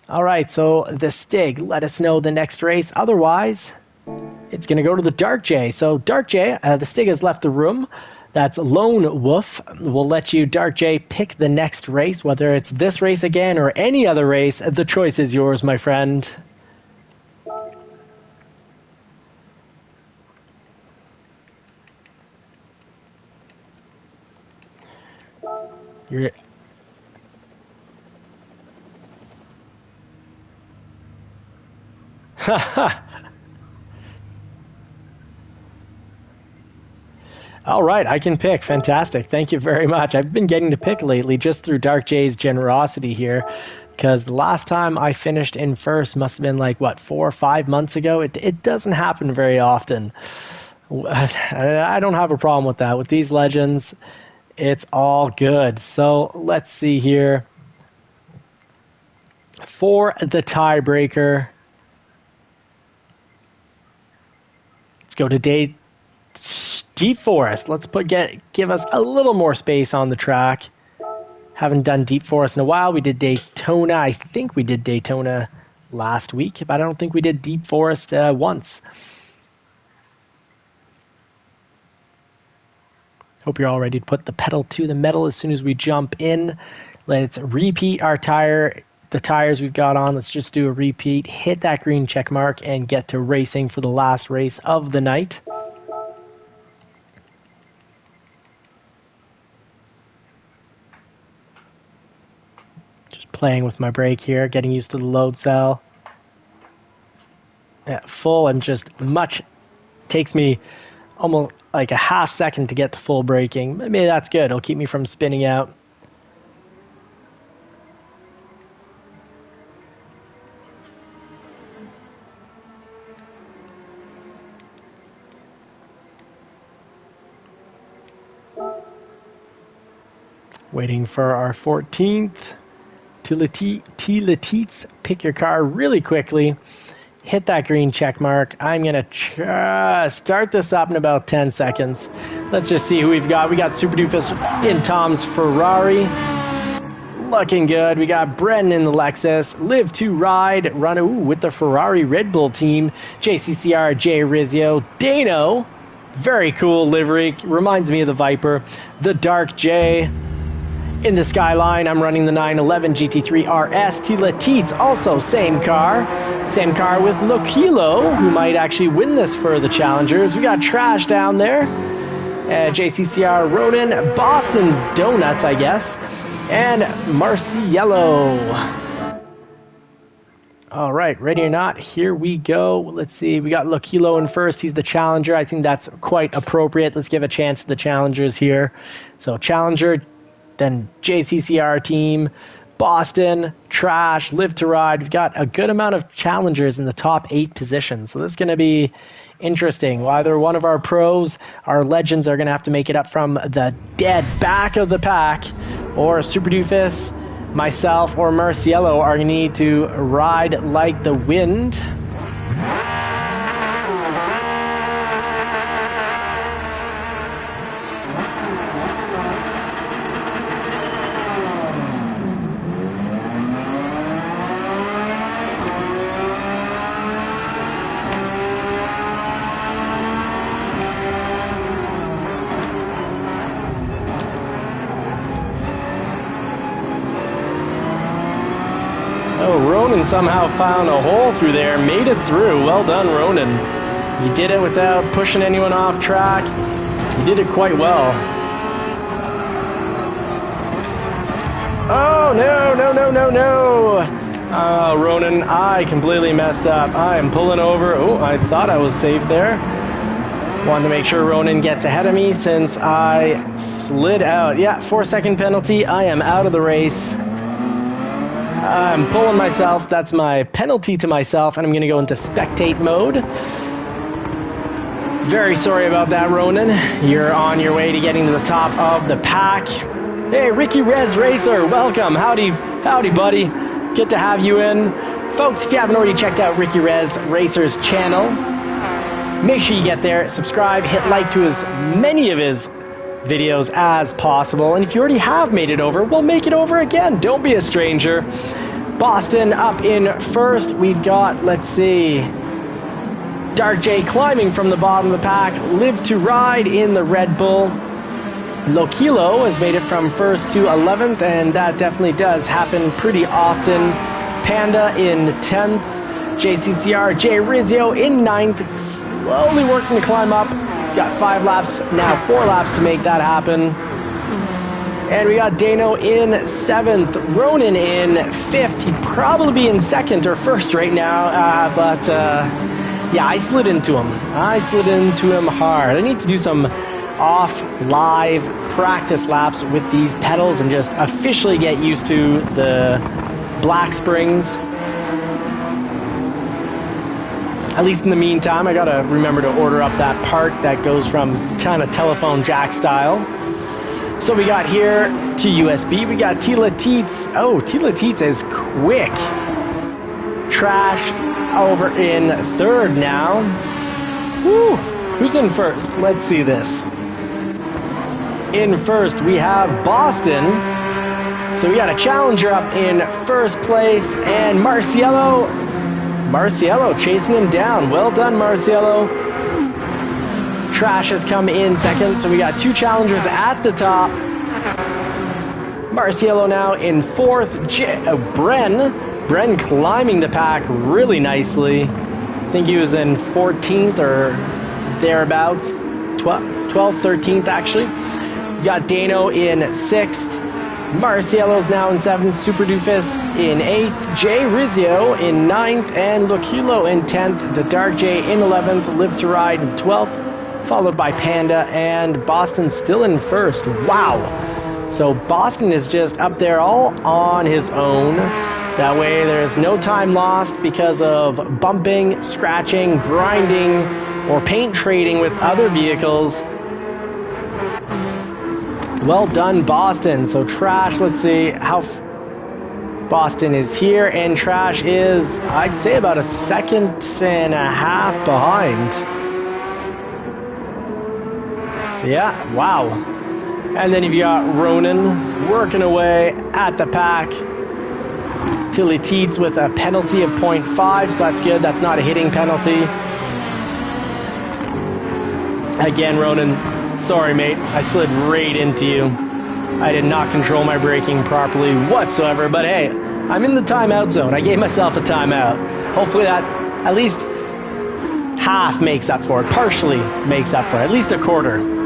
All right, so the Stig, let us know the next race. Otherwise, it's going to go to the Dark J. So Dark J, the Stig has left the room. That's Lone Wolf. We'll let you, Dark J, pick the next race, whether it's this race again or any other race. The choice is yours, my friend. You're... All right, I can pick. Fantastic. Thank you very much. I've been getting to pick lately just through Dark J's generosity here, because the last time I finished in first must have been like, what, 4 or 5 months ago? It doesn't happen very often. I don't have a problem with that. With these legends, it's all good. So let's see here. For the tiebreaker, let's go to Deep Forest. Let's give us a little more space on the track. Haven't done Deep Forest in a while. We did Daytona. I think we did Daytona last week, but I don't think we did Deep Forest once. Hope you're all ready to put the pedal to the metal as soon as we jump in. Let's repeat the tires we've got on. Let's just do a repeat. Hit that green check mark and get to racing for the last race of the night. Just playing with my brake here, getting used to the load cell. At full, I'm just takes me almost like a half second to get to full braking. Maybe that's good. It'll keep me from spinning out. Waiting for our 14th. T-Letites, pick your car really quickly. Hit that green check mark. I'm going to start this up in about 10 seconds. Let's just see who we've got. We got Super Doofus in Tom's Ferrari. Looking good. We got Brennan in the Lexus. Live to Ride. Run with the Ferrari Red Bull team. JCCR, Jay Rizzio. Dano. Very cool livery. Reminds me of the Viper. The Dark J. In the Skyline, I'm running the 911 GT3 RS. T-Letites, also same car. Same car with Lokilo, who might actually win this for the Challengers. We got Trash down there. JCCR Ronin, Boston Donuts, I guess. And Marciello. All right, ready or not, here we go. Let's see, we got Lokilo in first. He's the Challenger. I think that's quite appropriate. Let's give a chance to the Challengers here. So Challenger, then JCCR team, Boston, Trash, Live to Ride. We've got a good amount of challengers in the top 8 positions. So this is going to be interesting. Either one of our pros, our legends, are going to have to make it up from the dead back of the pack, or Super Doofus, myself, or Marciello are going to need to ride like the wind. Ronan somehow found a hole through there, made it through. Well done, Ronan. You did it without pushing anyone off track. You did it quite well. Oh, no. Oh, Ronan, I completely messed up. I am pulling over. Oh, I thought I was safe there. Want to make sure Ronan gets ahead of me since I slid out. Yeah, 4-second penalty. I am out of the race. I'm pulling myself. That's my penalty to myself, and I'm going to go into spectate mode. Very sorry about that, Ronan. You're on your way to getting to the top of the pack. Hey, Ricky Rez Racer, welcome. Howdy, buddy. Good to have you in. Folks, if you haven't already checked out Ricky Rez Racer's channel, make sure you get there, subscribe, hit like to as many of his videos as possible. And if you already have made it over, well, make it over again. Don't be a stranger. Boston up in first. We've got, let's see, Dark J climbing from the bottom of the pack. Live to Ride in the Red Bull. Lokilo has made it from first to 11th, and that definitely does happen pretty often. Panda in 10th. JCCR Jay Rizzio in 9th. Slowly working to climb up. He's got 5 laps, now 4 laps to make that happen. And we got Dano in 7th, Ronan in 5th. He'd probably be in 2nd or 1st right now, but yeah, I slid into him. I slid into him hard. I need to do some off live practice laps with these pedals and just officially get used to the black springs. At least in the meantime, I gotta remember to order up that part that goes from kind of telephone jack style. So we got here to USB, we got Tila Teets. Oh, Tila Teets is quick. Trash over in 3rd now. Woo! Who's in 1st? Let's see this. In 1st, we have Boston. So we got a challenger up in 1st place, and Marciello chasing him down. Well done, Marciello. Trash has come in 2nd, so we got 2 challengers at the top. Marciello now in 4th. Bren climbing the pack really nicely. I think he was in 14th or thereabouts. 12th, 13th actually. We got Dano in 6th. Marciello's now in 7th, Super Doofus in 8th, Jay Rizzio in 9th, and Lokilo in 10th, the Dark J in 11th, Live to Ride in 12th, followed by Panda, and Boston still in 1st. Wow! So Boston is just up there all on his own. That way there's no time lost because of bumping, scratching, grinding, or paint trading with other vehicles. Well done, Boston. So Trash, let's see how Boston is here, and Trash is, I'd say, about a 1.5 seconds behind. Yeah, wow. And then you've got Ronan working away at the pack. Tilly Teets with a penalty of 0.5, so that's good. That's not a hitting penalty. Again, Ronan, sorry, mate. I slid right into you. I did not control my braking properly whatsoever, but hey, I'm in the timeout zone. I gave myself a timeout. Hopefully that at least half makes up for it, partially makes up for it, at least a quarter.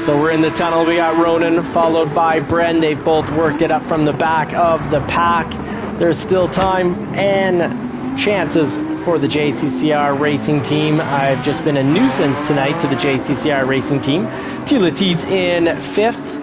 So we're in the tunnel. We got Ronan followed by Bren. They've both worked it up from the back of the pack. There's still time and chances for the JCCR racing team. I've just been a nuisance tonight to the JCCR racing team. Tila Teets in 5th.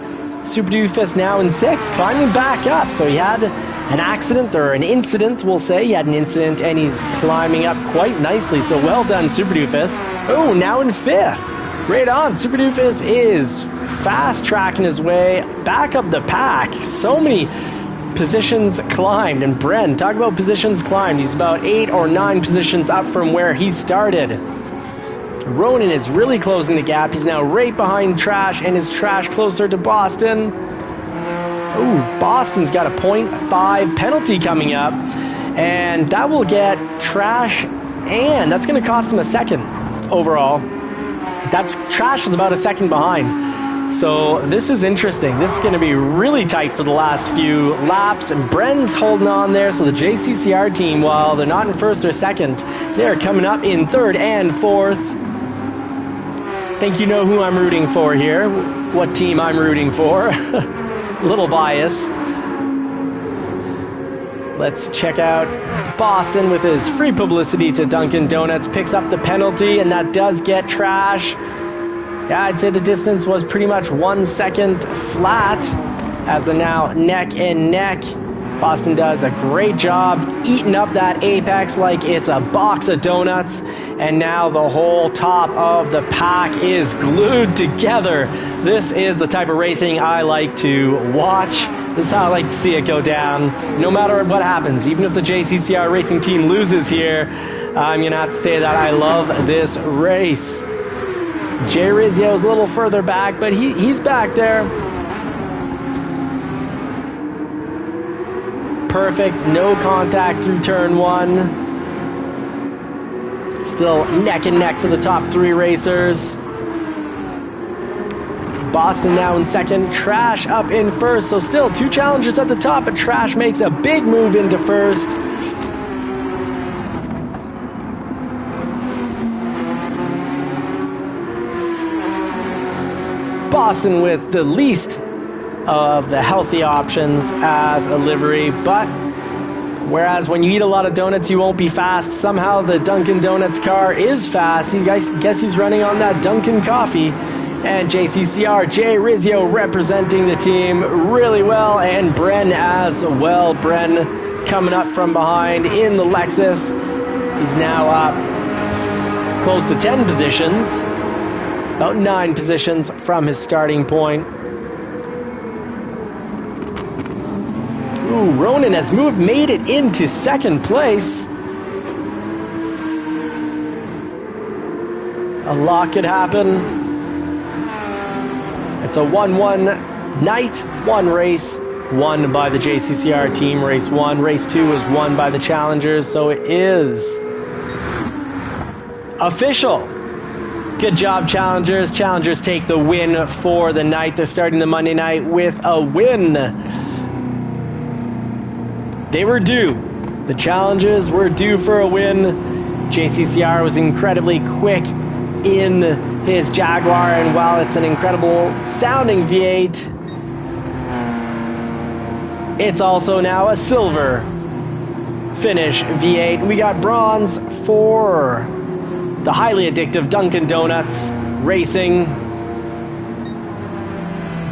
Super Doofus now in 6th, climbing back up. So he had an accident, or an incident, we'll say. He had an incident, and he's climbing up quite nicely. So well done, Super Doofus. Oh, now in 5th. Right on. Super Doofus is fast tracking his way back up the pack. So many positions climbed, and Bren, talk about positions climbed. He's about 8 or 9 positions up from where he started. Ronan is really closing the gap. He's now right behind Trash, and is Trash closer to Boston? Ooh, Boston's got a 0.5 penalty coming up, and that will get Trash, and that's going to cost him a 2nd overall. Trash is about a 2nd behind. So this is interesting. This is going to be really tight for the last few laps. And Bren's holding on there. So the JCCR team, while they're not in 1st or 2nd, they're coming up in 3rd and 4th. I think you know who I'm rooting for here. What team I'm rooting for. A little bias. Let's check out Boston with his free publicity to Dunkin' Donuts. Picks up the penalty, and that does get trash. Yeah, I'd say the distance was pretty much 1 second flat as they're now neck and neck. Boston does a great job eating up that apex like it's a box of donuts. And now the whole top of the pack is glued together. This is the type of racing I like to watch. This is how I like to see it go down. No matter what happens, even if the JCCR racing team loses here, I'm going to have to say that I love this race. Jay Rizzio's a little further back, but he's back there. Perfect, no contact through turn 1. Still neck and neck for the top 3 racers. Boston now in second, Trash up in first, so still 2 challengers at the top, but Trash makes a big move into first. Boston with the least of the healthy options as a livery, but whereas when you eat a lot of donuts you won't be fast, somehow the Dunkin' Donuts car is fast. You guys guess he's running on that Dunkin' coffee. And JCCR, Jay Rizzio representing the team really well, and Bren as well. Bren coming up from behind in the Lexus. He's now up close to 10 positions, about 9 positions from his starting point. Ooh, Ronan has made it into second place. A lot could happen. It's a 1-1 night, 1 race, won by the JCCR team. Race 1, race 2 was won by the challengers, so it is official. Good job, challengers. Challengers take the win for the night. They're starting the Monday night with a win. They were due. The challengers were due for a win. JCCR was incredibly quick in his Jaguar, and while it's an incredible sounding V8, it's also now a silver finish V8. We got bronze for the highly addictive Dunkin' Donuts Racing.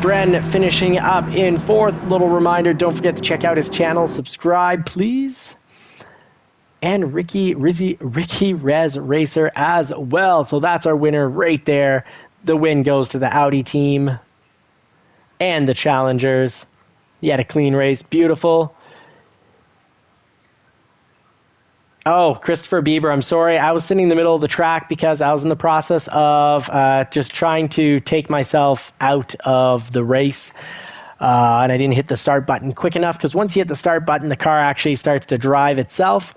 Bren finishing up in 4th. Little reminder, don't forget to check out his channel. Subscribe, please. And Ricky Rez Racer as well. So that's our winner right there. The win goes to the Audi team and the challengers. He had a clean race. Beautiful. Oh, Christopher Bieber, I'm sorry. I was sitting in the middle of the track because I was in the process of just trying to take myself out of the race. And I didn't hit the start button quick enough, because once you hit the start button, the car actually starts to drive itself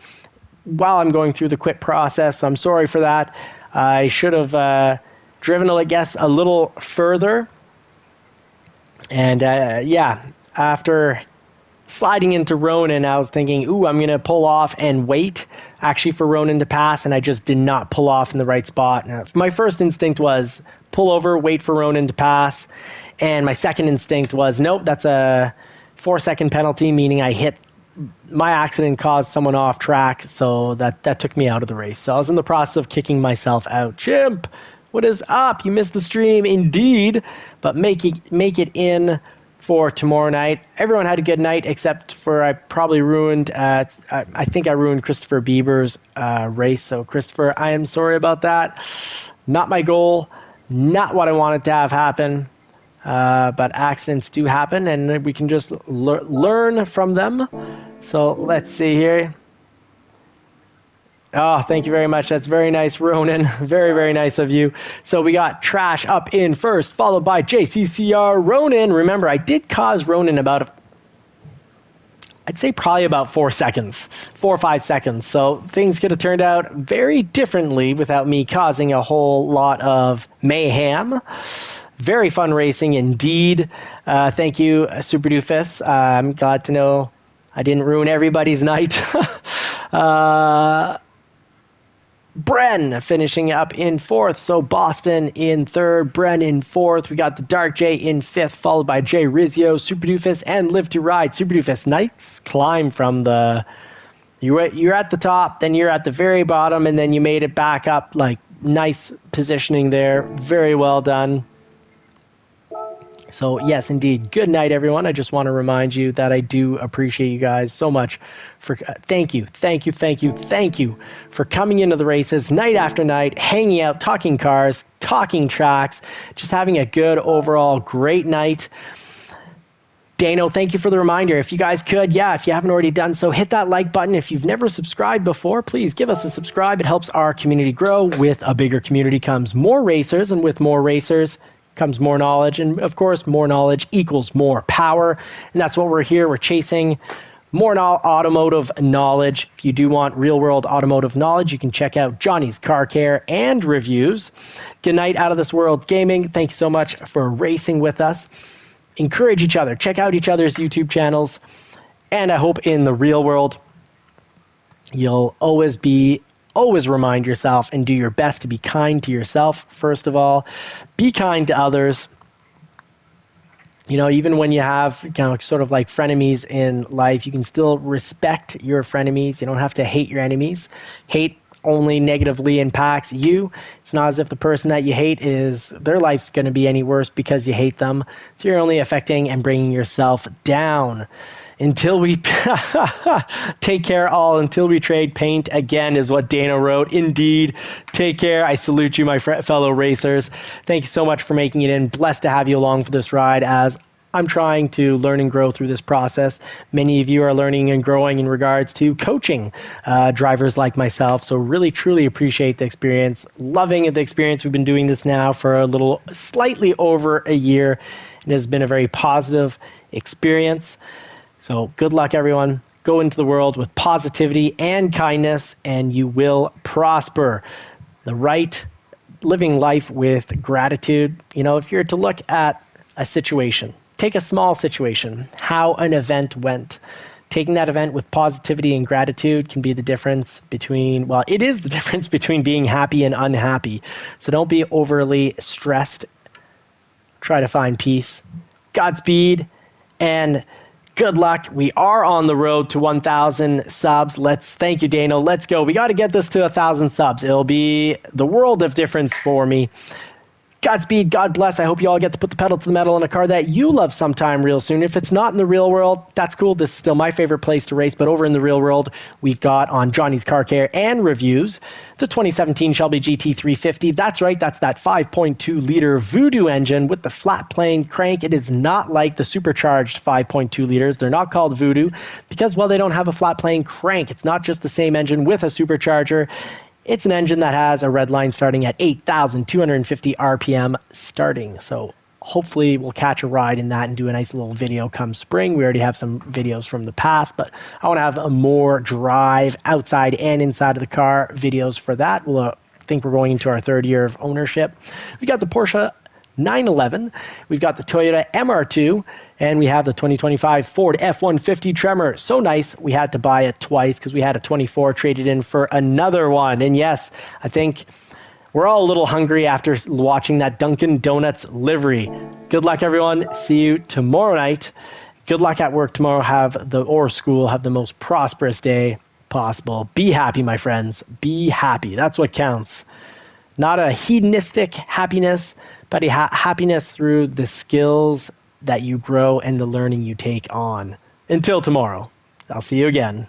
while I'm going through the quit process. So I'm sorry for that. I should have driven, I guess, a little further. And yeah, after sliding into Ronan, I was thinking, ooh, I'm going to pull off and wait actually for Ronan to pass, and I just did not pull off in the right spot. My first instinct was pull over, wait for Ronan to pass, and my second instinct was, nope, that's a 4-second penalty, meaning my accident caused someone off track, so that took me out of the race. So I was in the process of kicking myself out. Chimp, what is up? You missed the stream, indeed, but make it in for tomorrow night. Everyone had a good night, except for I probably ruined, I think I ruined Christopher Bieber's race. So Christopher, I am sorry about that. Not my goal, not what I wanted to have happen. But accidents do happen, and we can just learn from them. So let's see here. Oh, thank you very much. That's very nice, Ronan. Very, very nice of you. So we got Trash up in first, followed by JCCR Ronan. Remember, I did cause Ronan I'd say probably about 4 seconds, 4 or 5 seconds. So things could have turned out very differently without me causing a whole lot of mayhem. Very fun racing indeed. Thank you, Super Doofus. I'm glad to know I didn't ruin everybody's night. Bren finishing up in 4th. So Boston in 3rd, Bren in 4th. We got the Dark J in 5th, followed by Jay Rizzio, Super Doofus, and Live to Ride. Super Doofus, nice climb from the... You're at the top, then you're at the very bottom, and then you made it back up. Like, nice positioning there. Very well done. So, yes, indeed. Good night, everyone. I just want to remind you that I do appreciate you guys so much. Thank you for coming into the races night after night, hanging out, talking cars, talking tracks, just having a good overall great night. Dano, thank you for the reminder. If you guys could, if you haven't already done so, hit that like button. If you've never subscribed before, please give us a subscribe. It helps our community grow. With a bigger community comes more racers, and with more racers comes more knowledge, and of course more knowledge equals more power, and that's what we're here. We're chasing more automotive knowledge. If you do want real world automotive knowledge, you can check out Johnny's Car Care and Reviews. Good night, Out of This World Gaming. Thank you so much for racing with us. Encourage each other, check out each other's YouTube channels, and I hope in the real world you'll always remind yourself and do your best to be kind to yourself. First of all, be kind to others. You know, even when you have sort of like frenemies in life, you can still respect your frenemies. You don't have to hate your enemies. Hate only negatively impacts you. It's not as if the person that you hate their life's going to be any worse because you hate them. So you're only affecting and bringing yourself down. Until we take care all, until we trade paint again, is what Dana wrote. Indeed, take care. I salute you, my fellow racers. Thank you so much for making it in. Blessed to have you along for this ride as I'm trying to learn and grow through this process. Many of you are learning and growing in regards to coaching drivers like myself. So really, truly appreciate the experience. Loving the experience. We've been doing this now for slightly over a year. It has been a very positive experience. So good luck, everyone. Go into the world with positivity and kindness, and you will prosper. Living life with gratitude. You know, if you're to look at a situation, take a small situation, how an event went. Taking that event with positivity and gratitude can be the difference between, it is the difference between being happy and unhappy. So don't be overly stressed. Try to find peace. Godspeed, and good luck. We are on the road to 1,000 subs. Thank you, Dano. Let's go. We got to get this to 1,000 subs. It'll be the world of difference for me. Godspeed. God bless. I hope you all get to put the pedal to the metal in a car that you love sometime real soon. If it's not in the real world, that's cool. This is still my favorite place to race. But over in the real world, we've got on Johnny's Car Care and Reviews, the 2017 Shelby GT350. That's right. That's that 5.2-liter Voodoo engine with the flat plane crank. It is not like the supercharged 5.2 liters. They're not called Voodoo because, they don't have a flat plane crank. It's not just the same engine with a supercharger. It's an engine that has a red line starting at 8,250 RPM starting. So hopefully we'll catch a ride in that and do a nice little video come spring. We already have some videos from the past, but I want to have a more drive outside and inside of the car videos for that. I think we're going into our 3rd year of ownership. We got the Porsche 911. We've got the Toyota MR2. And we have the 2025 Ford F-150 Tremor. So nice, we had to buy it twice because we had a 24 traded in for another one. And yes, I think we're all a little hungry after watching that Dunkin' Donuts livery. Good luck, everyone. See you tomorrow night. Good luck at work tomorrow. Or school. Have the most prosperous day possible. Be happy, my friends. Be happy. That's what counts. Not a hedonistic happiness, but a happiness through the skills that you grow and the learning you take on. Until tomorrow, I'll see you again.